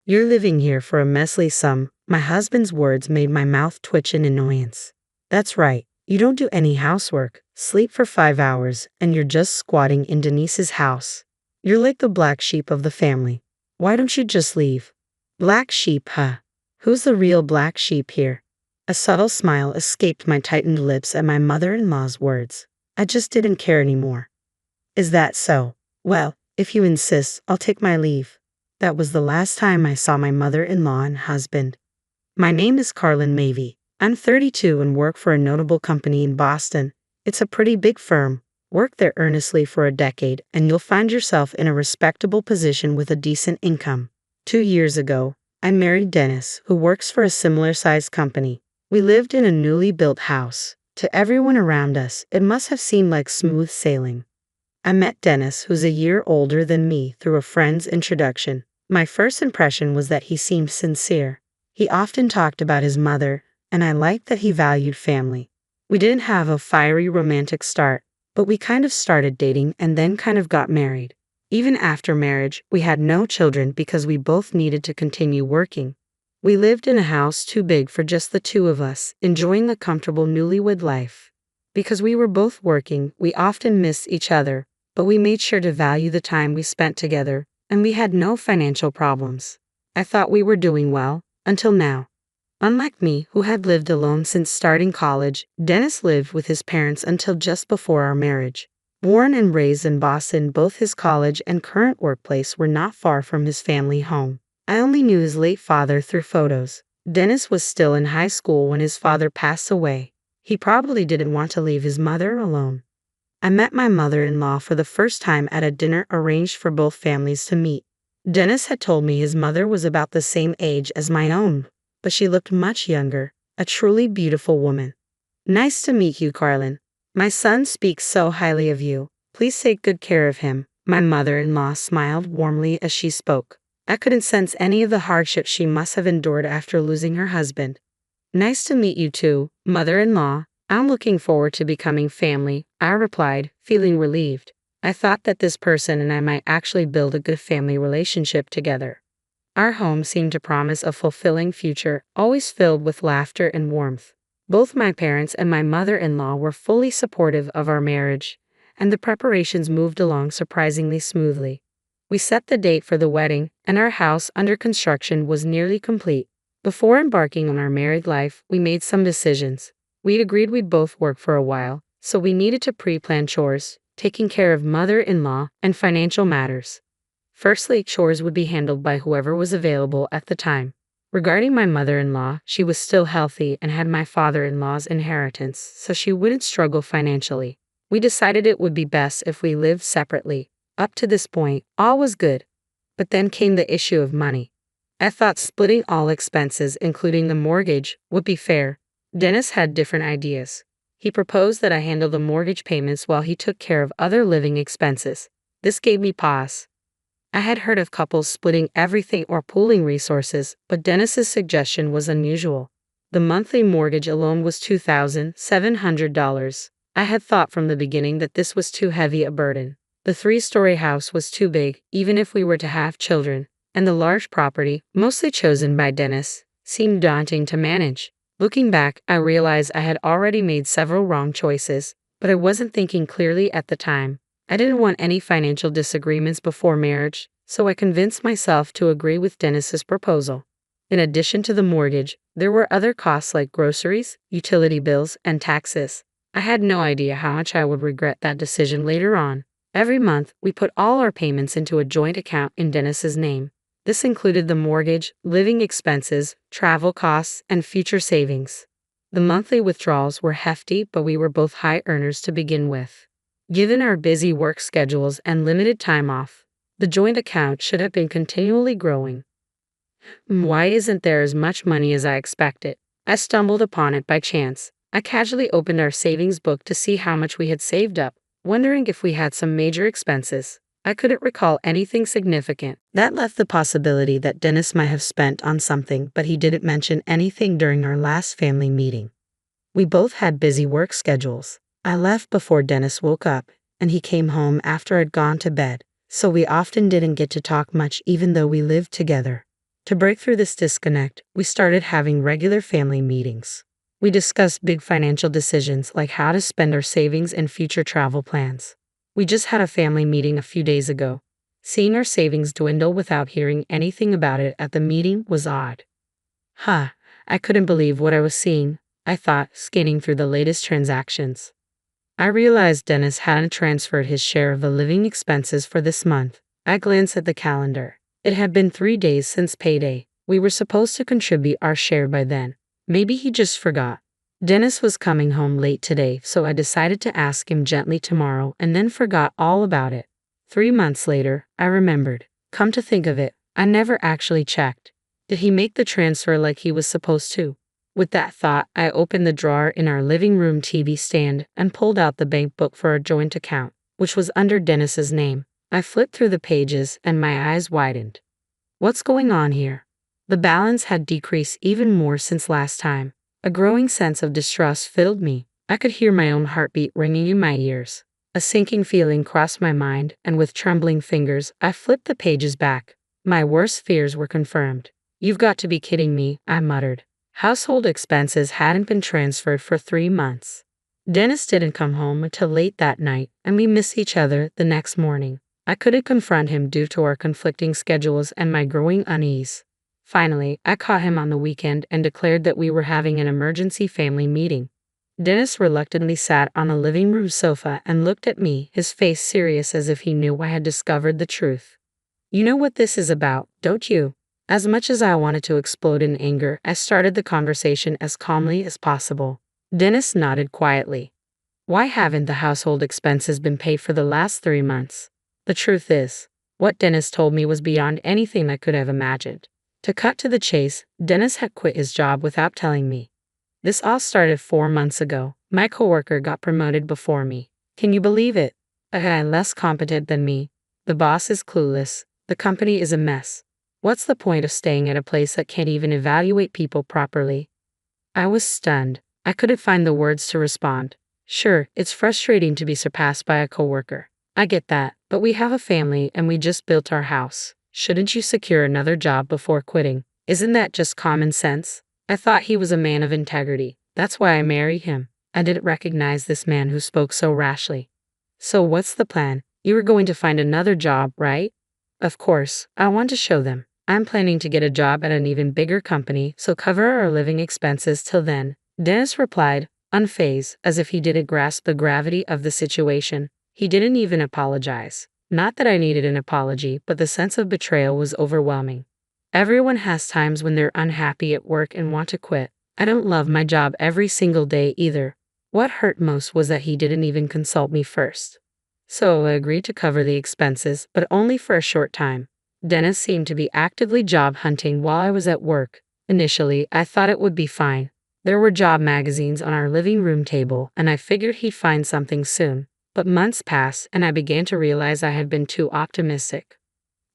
You're living here for a measly sum. My husband's words made my mouth twitch in annoyance. That's right. You don't do any housework, sleep for 5 hours, and you're just squatting in Denise's house. You're like the black sheep of the family. Why don't you just leave? Black sheep, huh? Who's the real black sheep here? A subtle smile escaped my tightened lips at my mother-in-law's words. I just didn't care anymore. Is that so? Well, if you insist, I'll take my leave. That was the last time I saw my mother-in-law and husband. My name is Carlen Mavy. I'm 32 and work for a notable company in Boston. It's a pretty big firm. Work there earnestly for a decade, and you'll find yourself in a respectable position with a decent income. 2 years ago, I married Dennis, who works for a similar-sized company. We lived in a newly built house. To everyone around us, it must have seemed like smooth sailing. I met Dennis, who's a year older than me, through a friend's introduction. My first impression was that he seemed sincere. He often talked about his mother, and I liked that he valued family. We didn't have a fiery romantic start, but we kind of started dating and then kind of got married. Even after marriage, we had no children because we both needed to continue working. We lived in a house too big for just the two of us, enjoying the comfortable newlywed life. Because we were both working, we often missed each other, but we made sure to value the time we spent together, and we had no financial problems. I thought we were doing well, until now. Unlike me, who had lived alone since starting college, Dennis lived with his parents until just before our marriage. Born and raised in Boston, both his college and current workplace were not far from his family home. I only knew his late father through photos. Dennis was still in high school when his father passed away. He probably didn't want to leave his mother alone. I met my mother-in-law for the first time at a dinner arranged for both families to meet. Dennis had told me his mother was about the same age as my own, but she looked much younger, a truly beautiful woman. Nice to meet you, Carlen. My son speaks so highly of you. Please take good care of him. My mother-in-law smiled warmly as she spoke. I couldn't sense any of the hardships she must have endured after losing her husband. Nice to meet you too, mother-in-law. I'm looking forward to becoming family, I replied, feeling relieved. I thought that this person and I might actually build a good family relationship together. Our home seemed to promise a fulfilling future, always filled with laughter and warmth. Both my parents and my mother-in-law were fully supportive of our marriage, and the preparations moved along surprisingly smoothly. We set the date for the wedding, and our house under construction was nearly complete. Before embarking on our married life, we made some decisions. We agreed we'd both work for a while, so we needed to pre-plan chores, taking care of mother-in-law, and financial matters. Firstly, chores would be handled by whoever was available at the time. Regarding my mother-in-law, she was still healthy and had my father-in-law's inheritance, so she wouldn't struggle financially. We decided it would be best if we lived separately. Up to this point, all was good. But then came the issue of money. I thought splitting all expenses, including the mortgage, would be fair. Dennis had different ideas. He proposed that I handle the mortgage payments while he took care of other living expenses. This gave me pause. I had heard of couples splitting everything or pooling resources, but Dennis's suggestion was unusual. The monthly mortgage alone was $2,700. I had thought from the beginning that this was too heavy a burden. The 3-story house was too big, even if we were to have children, and the large property, mostly chosen by Dennis, seemed daunting to manage. Looking back, I realized I had already made several wrong choices, but I wasn't thinking clearly at the time. I didn't want any financial disagreements before marriage, so I convinced myself to agree with Dennis's proposal. In addition to the mortgage, there were other costs like groceries, utility bills, and taxes. I had no idea how much I would regret that decision later on. Every month, we put all our payments into a joint account in Dennis's name. This included the mortgage, living expenses, travel costs, and future savings. The monthly withdrawals were hefty, but we were both high earners to begin with. Given our busy work schedules and limited time off, the joint account should have been continually growing. Why isn't there as much money as I expected? I stumbled upon it by chance. I casually opened our savings book to see how much we had saved up, wondering if we had some major expenses. I couldn't recall anything significant. That left the possibility that Dennis might have spent on something, but he didn't mention anything during our last family meeting. We both had busy work schedules. I left before Dennis woke up, and he came home after I'd gone to bed, so we often didn't get to talk much even though we lived together. To break through this disconnect, we started having regular family meetings. We discussed big financial decisions like how to spend our savings and future travel plans. We just had a family meeting a few days ago. Seeing our savings dwindle without hearing anything about it at the meeting was odd. I couldn't believe what I was seeing, I thought, scanning through the latest transactions. I realized Dennis hadn't transferred his share of the living expenses for this month. I glanced at the calendar. It had been 3 days since payday. We were supposed to contribute our share by then. Maybe he just forgot. Dennis was coming home late today, so I decided to ask him gently tomorrow and then forgot all about it. 3 months later, I remembered. Come to think of it, I never actually checked. Did he make the transfer like he was supposed to? With that thought, I opened the drawer in our living room TV stand and pulled out the bank book for our joint account, which was under Dennis's name. I flipped through the pages and my eyes widened. What's going on here? The balance had decreased even more since last time. A growing sense of distrust filled me. I could hear my own heartbeat ringing in my ears. A sinking feeling crossed my mind, and with trembling fingers, I flipped the pages back. My worst fears were confirmed. You've got to be kidding me, I muttered. Household expenses hadn't been transferred for 3 months. Dennis didn't come home until late that night, and we missed each other the next morning. I couldn't confront him due to our conflicting schedules and my growing unease. Finally, I caught him on the weekend and declared that we were having an emergency family meeting. Dennis reluctantly sat on the living room sofa and looked at me, his face serious as if he knew I had discovered the truth. You know what this is about, don't you? As much as I wanted to explode in anger, I started the conversation as calmly as possible. Dennis nodded quietly. Why haven't the household expenses been paid for the last 3 months? The truth is, what Dennis told me was beyond anything I could have imagined. To cut to the chase, Dennis had quit his job without telling me. This all started 4 months ago. My coworker got promoted before me. Can you believe it? A guy less competent than me. The boss is clueless. The company is a mess. What's the point of staying at a place that can't even evaluate people properly? I was stunned. I couldn't find the words to respond. Sure, it's frustrating to be surpassed by a coworker. I get that, but we have a family and we just built our house. Shouldn't you secure another job before quitting? Isn't that just common sense? I thought he was a man of integrity. That's why I married him. I didn't recognize this man who spoke so rashly. So what's the plan? You were going to find another job, right? Of course, I want to show them. I'm planning to get a job at an even bigger company, so cover our living expenses till then. Dennis replied, unfazed, as if he didn't grasp the gravity of the situation. He didn't even apologize. Not that I needed an apology, but the sense of betrayal was overwhelming. Everyone has times when they're unhappy at work and want to quit. I don't love my job every single day either. What hurt most was that he didn't even consult me first. So I agreed to cover the expenses, but only for a short time. Dennis seemed to be actively job hunting while I was at work. Initially, I thought it would be fine. There were job magazines on our living room table, and I figured he'd find something soon. But months passed, and I began to realize I had been too optimistic.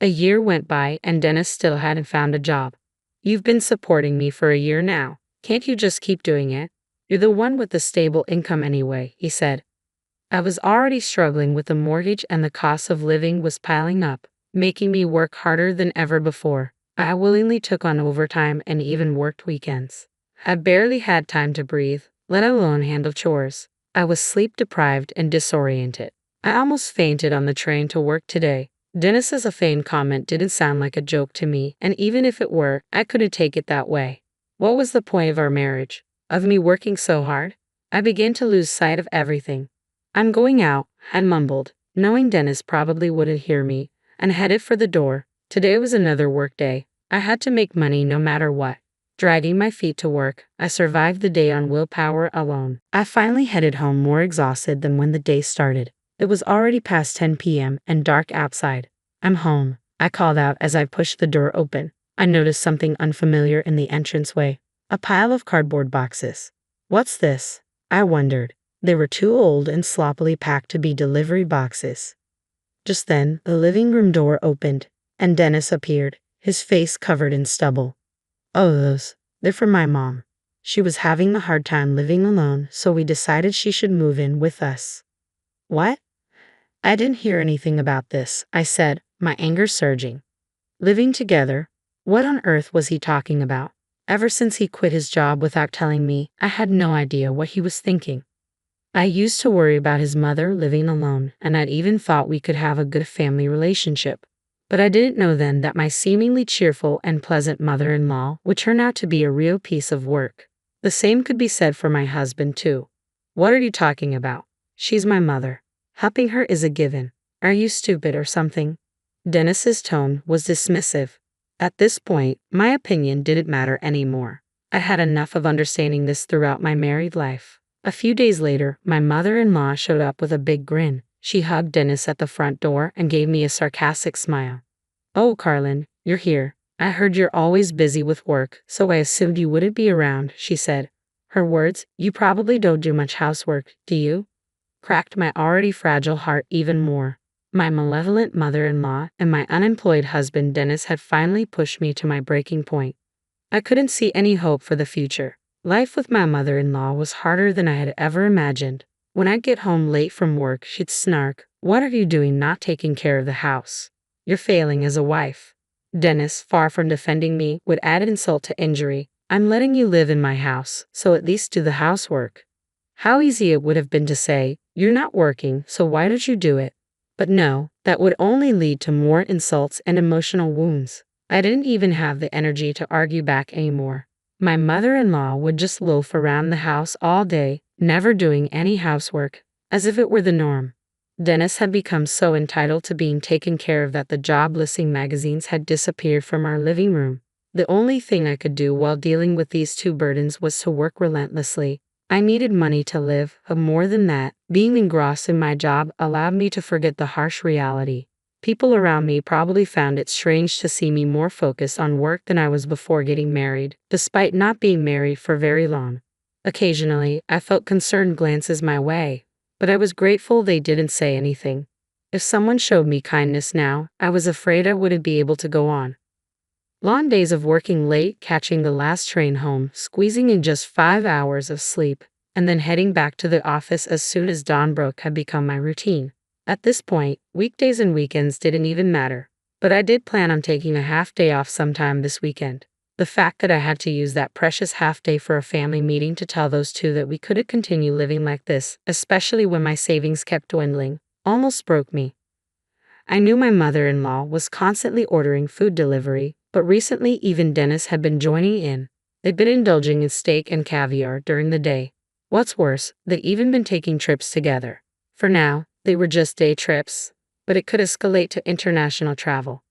A year went by, and Dennis still hadn't found a job. You've been supporting me for a year now. Can't you just keep doing it? You're the one with the stable income anyway, he said. I was already struggling with the mortgage and the cost of living was piling up, making me work harder than ever before. I willingly took on overtime and even worked weekends. I barely had time to breathe, let alone handle chores. I was sleep-deprived and disoriented. I almost fainted on the train to work today. Dennis's offhand comment didn't sound like a joke to me, and even if it were, I couldn't take it that way. What was the point of our marriage? Of me working so hard? I began to lose sight of everything. I'm going out, I mumbled, knowing Dennis probably wouldn't hear me, and headed for the door. Today was another work day. I had to make money no matter what. Dragging my feet to work, I survived the day on willpower alone. I finally headed home more exhausted than when the day started. It was already past 10 p.m. and dark outside. I'm home, I called out as I pushed the door open. I noticed something unfamiliar in the entranceway. A pile of cardboard boxes. What's this? I wondered. They were too old and sloppily packed to be delivery boxes. Just then, the living room door opened, and Dennis appeared, his face covered in stubble. Oh, they're for my mom. She was having a hard time living alone, so we decided she should move in with us. What? I didn't hear anything about this, I said, my anger surging. Living together? What on earth was he talking about? Ever since he quit his job without telling me, I had no idea what he was thinking. I used to worry about his mother living alone, and I'd even thought we could have a good family relationship. But I didn't know then that my seemingly cheerful and pleasant mother-in-law would turn out to be a real piece of work. The same could be said for my husband, too. What are you talking about? She's my mother. Helping her is a given. Are you stupid or something? Dennis's tone was dismissive. At this point, my opinion didn't matter anymore. I had enough of understanding this throughout my married life. A few days later, my mother-in-law showed up with a big grin. She hugged Dennis at the front door and gave me a sarcastic smile. "Oh, Carlen, you're here. I heard you're always busy with work, so I assumed you wouldn't be around," she said. Her words, "You probably don't do much housework, do you?" cracked my already fragile heart even more. My malevolent mother-in-law and my unemployed husband Dennis had finally pushed me to my breaking point. I couldn't see any hope for the future. Life with my mother-in-law was harder than I had ever imagined. When I'd get home late from work, she'd snark, "What are you doing not taking care of the house? You're failing as a wife." Dennis, far from defending me, would add insult to injury. "I'm letting you live in my house, so at least do the housework." How easy it would have been to say, "You're not working, so why don't you do it?" But no, that would only lead to more insults and emotional wounds. I didn't even have the energy to argue back anymore. My mother-in-law would just loaf around the house all day, never doing any housework, as if it were the norm. Dennis had become so entitled to being taken care of that the job listing magazines had disappeared from our living room. The only thing I could do while dealing with these two burdens was to work relentlessly. I needed money to live, but more than that, being engrossed in my job allowed me to forget the harsh reality. People around me probably found it strange to see me more focused on work than I was before getting married, despite not being married for very long. Occasionally, I felt concerned glances my way, but I was grateful they didn't say anything. If someone showed me kindness now, I was afraid I wouldn't be able to go on. Long days of working late, catching the last train home, squeezing in just 5 hours of sleep, and then heading back to the office as soon as dawn broke had become my routine. At this point, weekdays and weekends didn't even matter. But I did plan on taking a half day off sometime this weekend. The fact that I had to use that precious half day for a family meeting to tell those two that we couldn't continue living like this, especially when my savings kept dwindling, almost broke me. I knew my mother-in-law was constantly ordering food delivery, but recently even Dennis had been joining in. They'd been indulging in steak and caviar during the day. What's worse, they'd even been taking trips together. For now, they were just day trips, but it could escalate to international travel.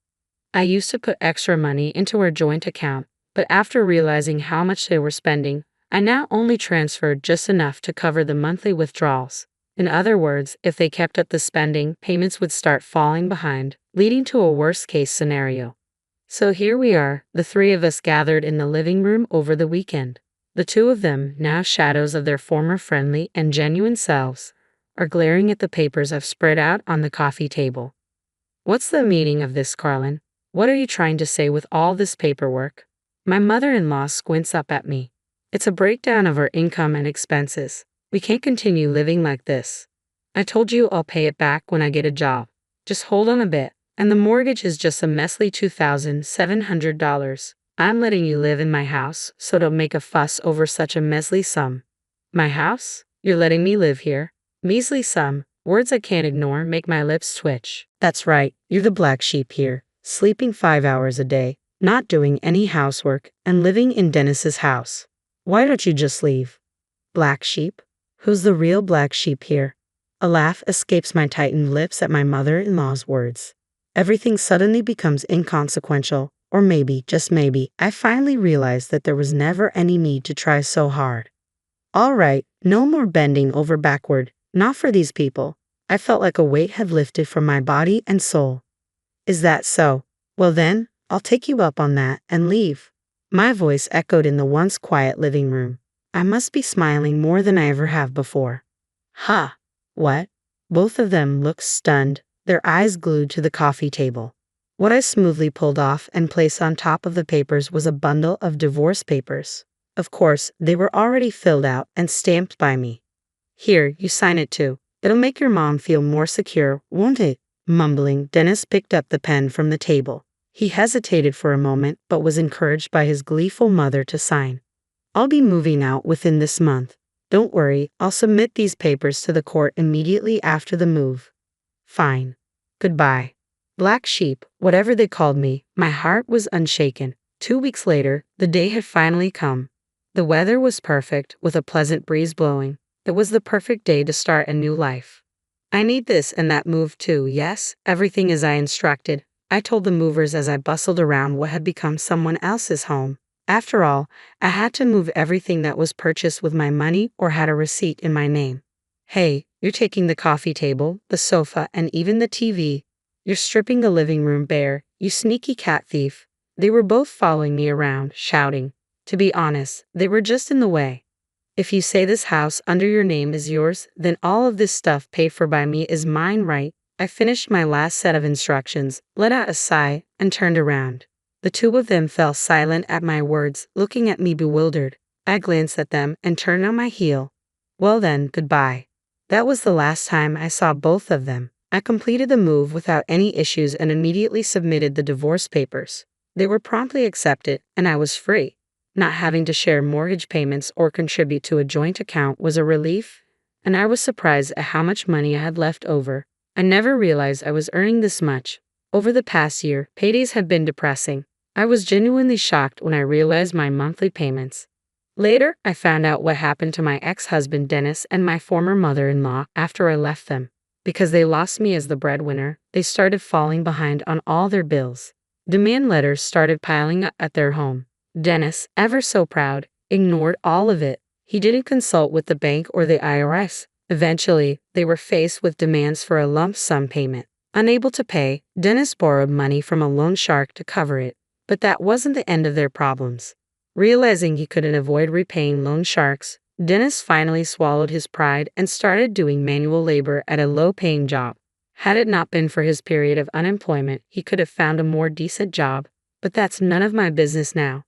I used to put extra money into our joint account, but after realizing how much they were spending, I now only transferred just enough to cover the monthly withdrawals. In other words, if they kept up the spending, payments would start falling behind, leading to a worst-case scenario. So here we are, the three of us gathered in the living room over the weekend. The two of them, now shadows of their former friendly and genuine selves, are glaring at the papers I've spread out on the coffee table. "What's the meaning of this, Carlen? What are you trying to say with all this paperwork?" My mother-in-law squints up at me. "It's a breakdown of our income and expenses. We can't continue living like this. I told you I'll pay it back when I get a job. Just hold on a bit. And the mortgage is just a measly $2,700. I'm letting you live in my house, so don't make a fuss over such a measly sum." "My house? You're letting me live here?" Measly sum. Words I can't ignore make my lips twitch. That's right, you're the black sheep here, sleeping 5 hours a day, not doing any housework, and living in Dennis's house. Why don't you just leave? Black sheep? Who's the real black sheep here? A laugh escapes my tightened lips at my mother-in-law's words. Everything suddenly becomes inconsequential, or maybe, just maybe, I finally realized that there was never any need to try so hard. All right, no more bending over backward, not for these people. I felt like a weight had lifted from my body and soul. Is that so? Well then, I'll take you up on that and leave. My voice echoed in the once quiet living room. I must be smiling more than I ever have before. Ha! What? Both of them looked stunned, their eyes glued to the coffee table. What I smoothly pulled off and placed on top of the papers was a bundle of divorce papers. Of course, they were already filled out and stamped by me. "Here, you sign it too. It'll make your mom feel more secure, won't it?" Mumbling, Dennis picked up the pen from the table. He hesitated for a moment but was encouraged by his gleeful mother to sign. I'll be moving out within this month. Don't worry, I'll submit these papers to the court immediately after the move. Fine. Goodbye. Black sheep, whatever they called me, my heart was unshaken. 2 weeks later, the day had finally come. The weather was perfect, with a pleasant breeze blowing. It was the perfect day to start a new life. I need this and that move too, yes, everything as I instructed, I told the movers as I bustled around what had become someone else's home. After all, I had to move everything that was purchased with my money or had a receipt in my name. Hey, you're taking the coffee table, the sofa, and even the TV. You're stripping the living room bare, you sneaky cat thief. They were both following me around, shouting. To be honest, they were just in the way. If you say this house under your name is yours, then all of this stuff paid for by me is mine, right? I finished my last set of instructions, let out a sigh, and turned around. The two of them fell silent at my words, looking at me bewildered. I glanced at them and turned on my heel. Well then, goodbye. That was the last time I saw both of them. I completed the move without any issues and immediately submitted the divorce papers. They were promptly accepted, and I was free. Not having to share mortgage payments or contribute to a joint account was a relief, and I was surprised at how much money I had left over. I never realized I was earning this much. Over the past year, paydays have been depressing. I was genuinely shocked when I realized my monthly payments. Later, I found out what happened to my ex-husband Dennis and my former mother-in-law after I left them. Because they lost me as the breadwinner, they started falling behind on all their bills. Demand letters started piling up at their home. Dennis, ever so proud, ignored all of it. He didn't consult with the bank or the IRS. Eventually, they were faced with demands for a lump sum payment. Unable to pay, Dennis borrowed money from a loan shark to cover it. But that wasn't the end of their problems. Realizing he couldn't avoid repaying loan sharks, Dennis finally swallowed his pride and started doing manual labor at a low-paying job. Had it not been for his period of unemployment, he could have found a more decent job, but that's none of my business now.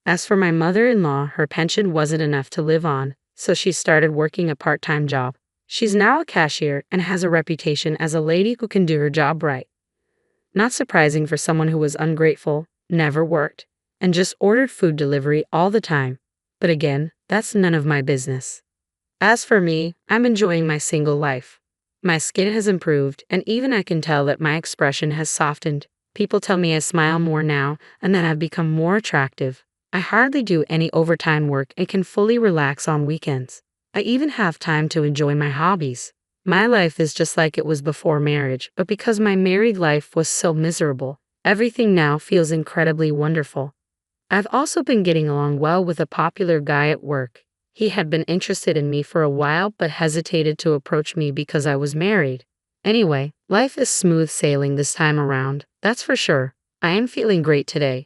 As for my mother-in-law, her pension wasn't enough to live on, so she started working a part-time job. She's now a cashier and has a reputation as a lady who can do her job right. Not surprising for someone who was ungrateful, never worked, and just ordered food delivery all the time. But again, that's none of my business. As for me, I'm enjoying my single life. My skin has improved, and even I can tell that my expression has softened. People tell me I smile more now and that I've become more attractive. I hardly do any overtime work and can fully relax on weekends. I even have time to enjoy my hobbies. My life is just like it was before marriage, but because my married life was so miserable, everything now feels incredibly wonderful. I've also been getting along well with a popular guy at work. He had been interested in me for a while but hesitated to approach me because I was married. Anyway, life is smooth sailing this time around, that's for sure. I am feeling great today.